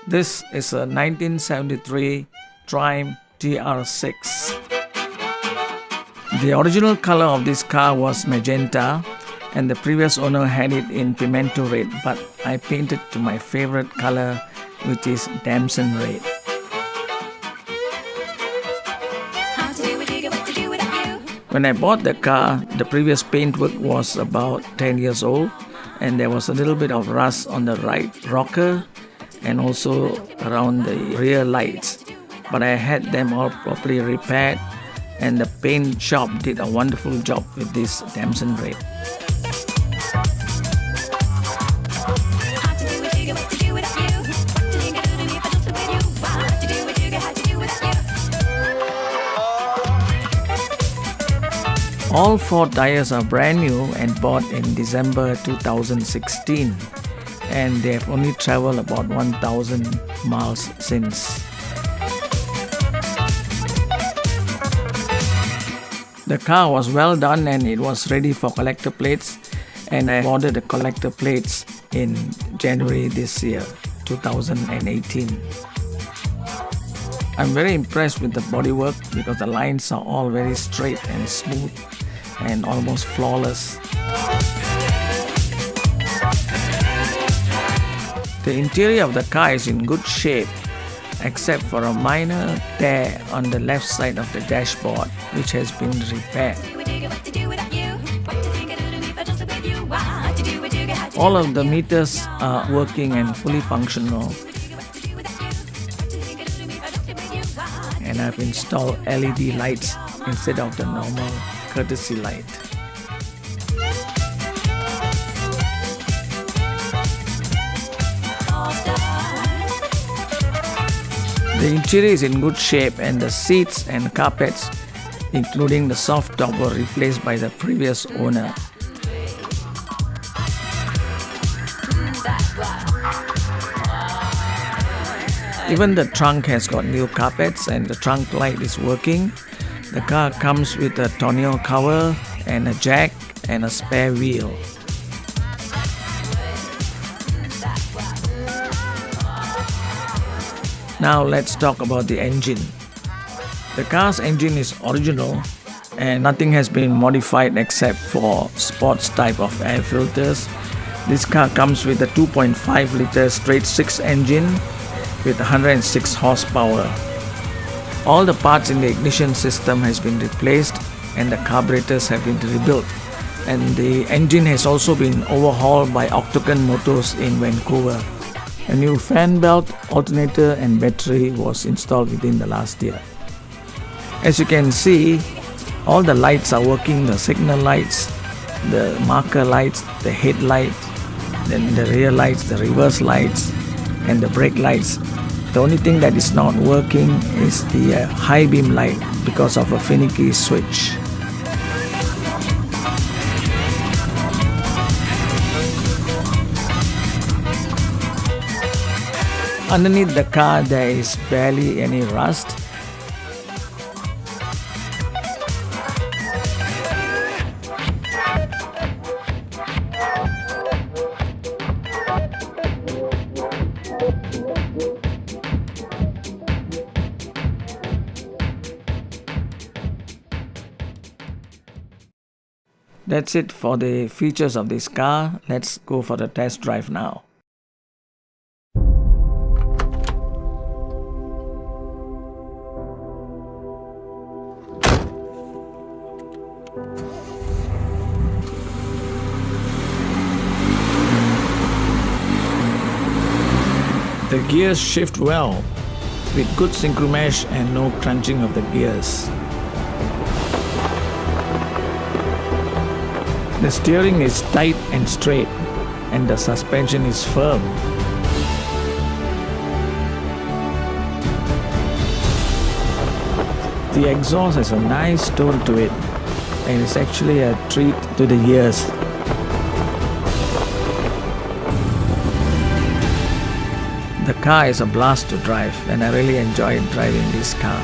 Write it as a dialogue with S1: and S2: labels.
S1: This is a 1973 Triumph TR6. The original color of this car was magenta and the previous owner had it in pimento red, but I painted to my favorite color, which is damson red. When I bought the car, the previous paintwork was about 10 years old and there was a little bit of rust on the right rocker and also around the rear lights. But I had them all properly repaired and the paint shop did a wonderful job with this damson red. All four tires are brand new and bought in December 2016 and they have only traveled about 1,000 miles since. The car was well done and it was ready for collector plates, and I ordered the collector plates in January this year, 2018. I'm very impressed with the bodywork because the lines are all very straight and smooth and almost flawless. The interior of the car is in good shape except for a minor tear on the left side of the dashboard, which has been repaired. All of the meters are working and fully functional, and I've installed LED lights instead of the normal courtesy light. The interior is in good shape and the seats and carpets, including the soft top, were replaced by the previous owner. Even the trunk has got new carpets and the trunk light is working. The car comes with a tonneau cover and a jack and a spare wheel. Now let's talk about the engine. The car's engine is original and nothing has been modified except for sports type of air filters. This car comes with a 2.5 liter straight 6 engine with 106 horsepower. All the parts in the ignition system has been replaced and the carburetors have been rebuilt, and the engine has also been overhauled by Octagon Motors in Vancouver. A new fan belt, alternator and battery was installed within the last year. As you can see, all the lights are working, the signal lights, the marker lights, the headlight, then the rear lights, the reverse lights and the brake lights. The only thing that is not working is the high beam light because of a finicky switch. Underneath the car there is barely any rust. That's it for the features of this car. Let's go for the test drive now. The gears shift well with good synchromesh and no crunching of the gears. The steering is tight and straight and the suspension is firm. The exhaust has a nice tone to it and it's actually a treat to the ears. The car is a blast to drive and I really enjoyed driving this car.